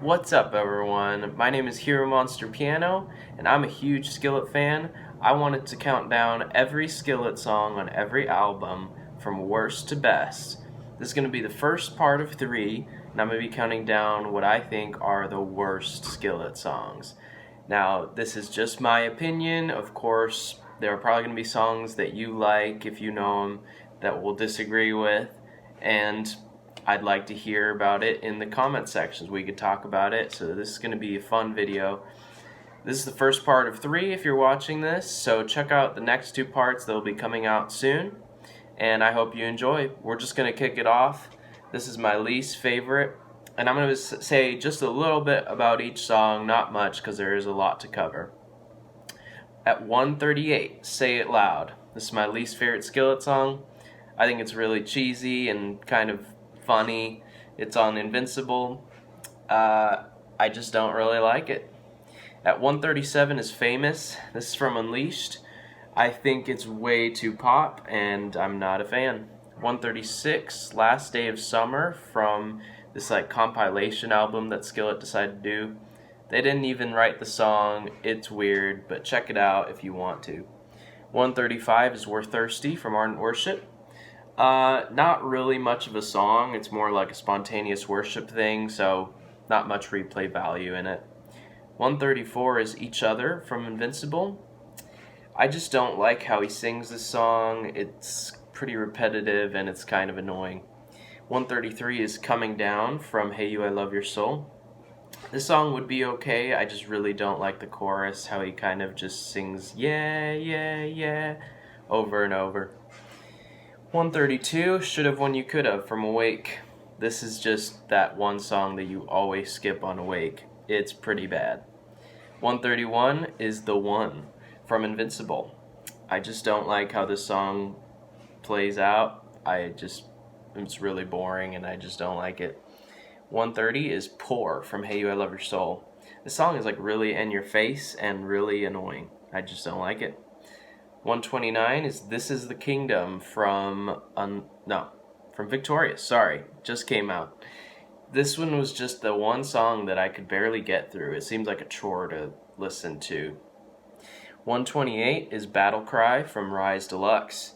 What's up, everyone? My name is Hero Monster Piano, and I'm a huge Skillet fan. I wanted to count down every Skillet song on every album from worst to best. This is going to be the first part of 3, and I'm going to be counting down what I think are the worst Skillet songs. Now, this is just my opinion. Of course, there are probably going to be songs that you like, if you know them, that we'll disagree with, and I'd like to hear about it in the comment sections. We could talk about it. So this is going to be a fun video. This is the first part of 3 if you're watching this. So check out the next 2 parts. They'll be coming out soon. And I hope you enjoy. We're just going to kick it off. This is my least favorite. And I'm going to say just a little bit about each song. Not much because there is a lot to cover. At 138, Say It Loud. This is my least favorite Skillet song. I think it's really cheesy and kind of funny. It's on Invincible. I just don't really like it. At 137 is Famous. This is from Unleashed. I think it's way too pop, and I'm not a fan. 136, Last Day of Summer, from this compilation album that Skillet decided to do. They didn't even write the song. It's weird, but check it out if you want to. 135 is We're Thirsty from Ardent Worship. Not really much of a song. It's more like a spontaneous worship thing, so not much replay value in it. 134 is Each Other from Invincible. I just don't like how he sings this song. It's pretty repetitive and it's kind of annoying. 133 is Coming Down from Hey You I Love Your Soul. This song would be okay. I just really don't like the chorus, how he kind of just sings yeah, yeah, yeah over and over. 132, Should Have When You Could Have from Awake. This is just that one song that you always skip on Awake. It's pretty bad. 131 is The One from Invincible. I just don't like how this song plays out. It's really boring and I just don't like it. 130 is Poor from Hey You I Love Your Soul. This song is really in your face and really annoying. I just don't like it. 129 is This Is the Kingdom from Victorious. Sorry, just came out. This one was just the one song that I could barely get through. It seems like a chore to listen to. 128 is Battle Cry from Rise Deluxe.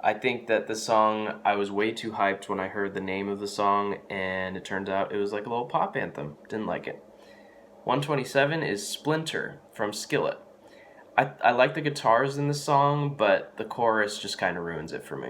I think that this song, I was way too hyped when I heard the name of the song, and it turns out it was like a little pop anthem. Didn't like it. 127 is Splinter from Skillet. I like the guitars in this song, but the chorus just kind of ruins it for me.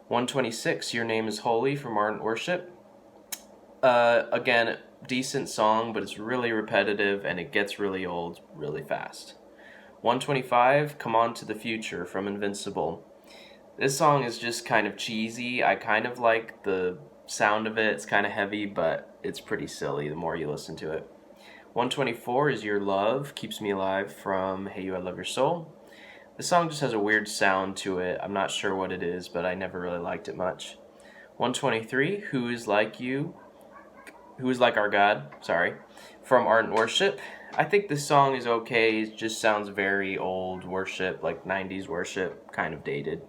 126, Your Name is Holy from Ardent Worship. Again, decent song, but it's really repetitive and it gets really old really fast. 125, Come On to the Future from Invincible. This song is just kind of cheesy. I kind of like the sound of it. It's kind of heavy, but it's pretty silly the more you listen to it. 124 is Your Love Keeps Me Alive from Hey You I Love Your Soul. This song just has a weird sound to it. I'm not sure what it is, but I never really liked it much. 123, Who Is Like Our God, from Ardent Worship. I think this song is okay. It just sounds very old worship, like 90s worship, kind of dated.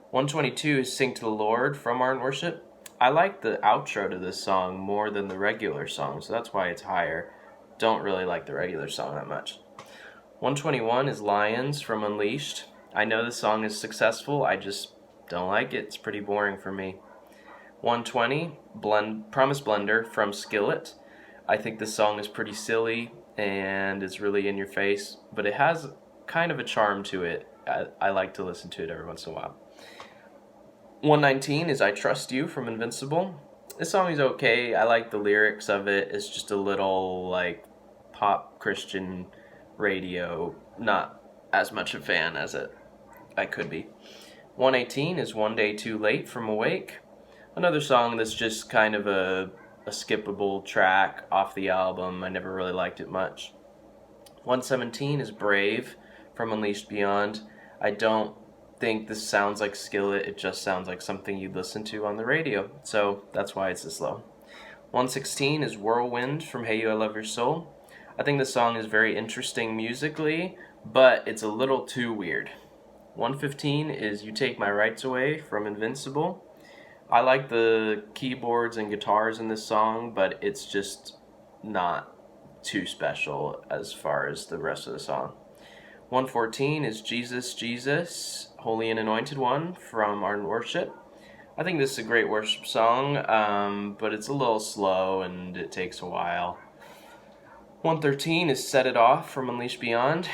122 is Sing to the Lord from Ardent Worship. I like the outro to this song more than the regular song, so that's why it's higher. Don't really like the regular song that much. 121 is Lions from Unleashed. I know this song is successful, I just don't like it. It's pretty boring for me. 120, Promise Blender from Skillet. I think this song is pretty silly and it's really in your face, but it has kind of a charm to it. I like to listen to it every once in a while. 119 is I Trust You from Invincible. This song is okay. I like the lyrics of it. It's just a little pop Christian radio. Not as much a fan as I could be. 118 is One Day Too Late from Awake. Another song that's just kind of a skippable track off the album. I never really liked it much. 117 is Brave from Unleashed Beyond. I don't think this sounds like Skillet. It just sounds like something you'd listen to on the radio. So that's why it's this low. 116 is Whirlwind from Hey You I Love Your Soul. I think this song is very interesting musically, but it's a little too weird. 115 is You Take My Rights Away from Invincible. I like the keyboards and guitars in this song, but it's just not too special as far as the rest of the song. 114 is Jesus, Jesus, Holy and Anointed One from Ardent Worship. I think this is a great worship song, but it's a little slow and it takes a while. 113 is Set It Off from Unleashed Beyond.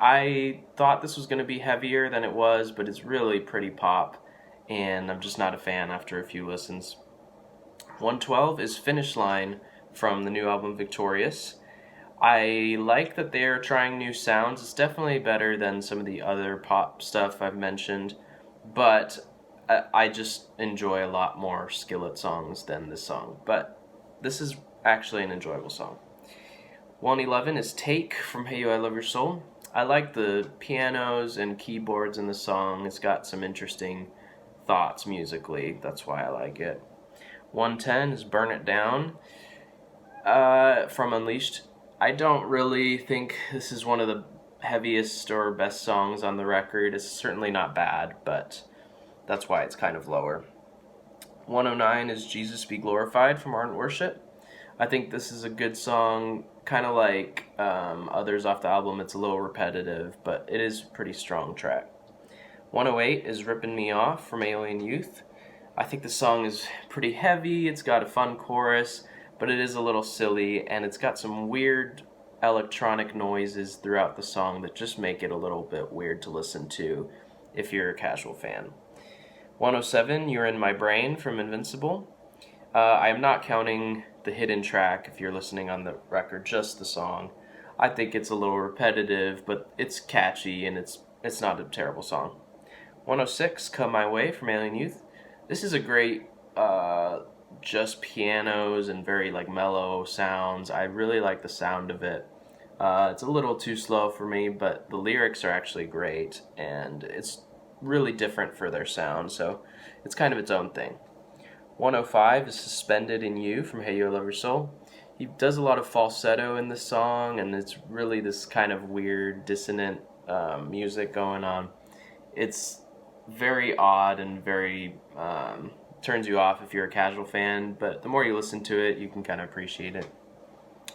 I thought this was going to be heavier than it was, but it's really pretty pop, and I'm just not a fan after a few listens. 112 is Finish Line from the new album Victorious. I like that they're trying new sounds. It's definitely better than some of the other pop stuff I've mentioned, but I just enjoy a lot more Skillet songs than this song. But this is actually an enjoyable song. 111 is Take from Hey You, I Love Your Soul. I like the pianos and keyboards in the song. It's got some interesting thoughts musically. That's why I like it. 110 is Burn It Down from Unleashed. I don't really think this is one of the heaviest or best songs on the record. It's certainly not bad, but that's why it's kind of lower. 109 is Jesus Be Glorified from Ardent Worship. I think this is a good song, kind of like others off the album. It's a little repetitive, but it is a pretty strong track. 108 is Rippin' Me Off from Alien Youth. I think the song is pretty heavy. It's got a fun chorus, but it is a little silly, and it's got some weird electronic noises throughout the song that just make it a little bit weird to listen to if you're a casual fan. 107, You're in My Brain from Invincible. I am not counting the hidden track if you're listening on the record, just the song. I think it's a little repetitive, but it's catchy, and it's not a terrible song. 106, Come My Way from Alien Youth. This is a great just pianos and very like mellow sounds. I really like the sound of it. It's a little too slow for me, but the lyrics are actually great, and it's really different for their sound, so it's kind of its own thing. 105 is Suspended in You from Hey You, I Love Your Soul. He does a lot of falsetto in this song, and it's really this kind of weird, dissonant music going on. It's very odd and very turns you off if you're a casual fan, but the more you listen to it, you can kind of appreciate it.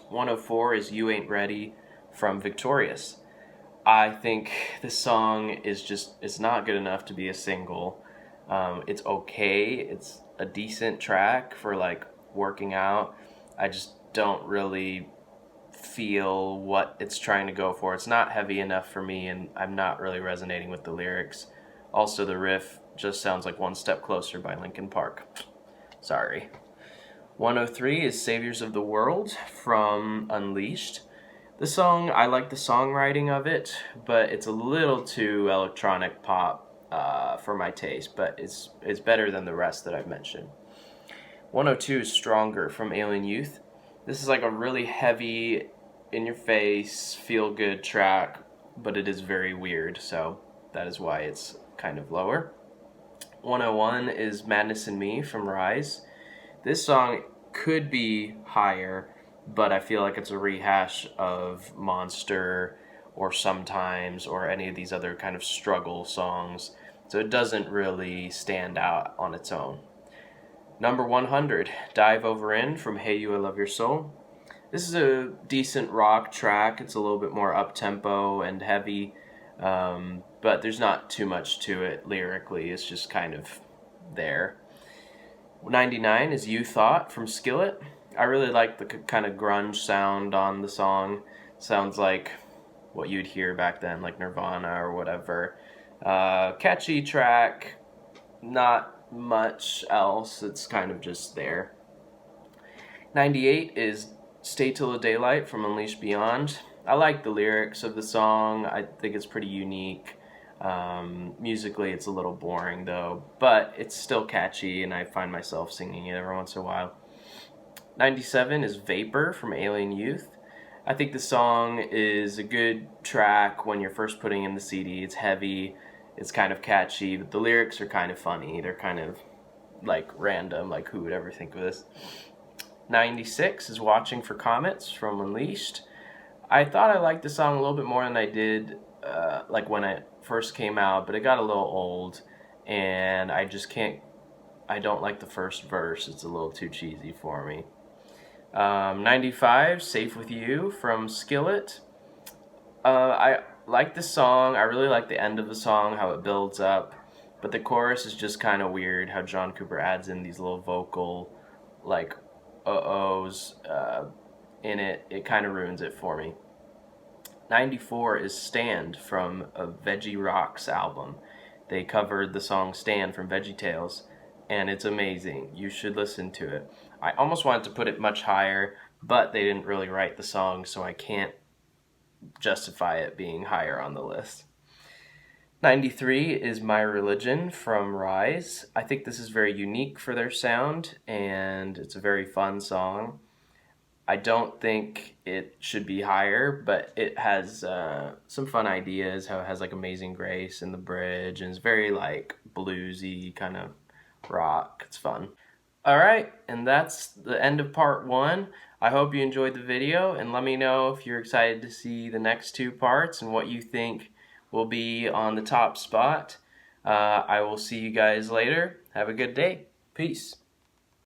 104 is You Ain't Ready from Victorious. I think this song is it's not good enough to be a single. It's okay. It's a decent track for like working out. I just don't really feel what it's trying to go for. It's not heavy enough for me, and I'm not really resonating with the lyrics. Also, the riff just sounds like One Step Closer by Linkin Park. Sorry. 103 is Saviors of the World from Unleashed. The song, I like the songwriting of it, but it's a little too electronic pop for my taste, but it's better than the rest that I've mentioned. 102 is Stronger from Alien Youth. This is like a really heavy, in-your-face, feel-good track, but it is very weird, so that is why it's kind of lower. 101 is Madness in Me from Rise. This song could be higher, but I feel like it's a rehash of Monster or Sometimes or any of these other kind of struggle songs, so it doesn't really stand out on its own. Number 100, Dive Over In from Hey You, I Love Your Soul. This is a decent rock track. It's a little bit more up-tempo and heavy, but there's not too much to it lyrically. It's just kind of there. 99 is You Thought from Skillet. I really like the kind of grunge sound on the song. Sounds like what you'd hear back then, like Nirvana or whatever. Catchy track, not much else. It's kind of just there. 98 is Stay Till the Daylight from Unleashed Beyond. I like the lyrics of the song. I think it's pretty unique. Musically, it's a little boring though, but it's still catchy, and I find myself singing it every once in a while. 97 is Vapor from Alien Youth. I think the song is a good track when you're first putting in the CD. It's heavy, it's kind of catchy, but the lyrics are kind of funny. They're kind of like random, like who would ever think of this? 96 is Watching for Comets from Unleashed. I thought I liked the song a little bit more than I did like when it first came out, but it got a little old, and I don't like the first verse. It's a little too cheesy for me. 95, Safe With You from Skillet. I like the song. I really like the end of the song, how it builds up. But the chorus is just kind of weird, how John Cooper adds in these little vocal, like, uh-ohs in it. It kind of ruins it for me. 94 is Stand from a Veggie Rocks album. They covered the song Stand from VeggieTales, and it's amazing. You should listen to it. I almost wanted to put it much higher, but they didn't really write the song, so I can't justify it being higher on the list. 93 is My Religion from Rise. I think this is very unique for their sound, and it's a very fun song. I don't think it should be higher, but it has some fun ideas, how it has like Amazing Grace in the bridge, and it's very like bluesy kind of rock. It's fun. All right, and that's the end of part 1. I hope you enjoyed the video, and let me know if you're excited to see the next 2 parts and what you think will be on the top spot. I will see you guys later. Have a good day. Peace.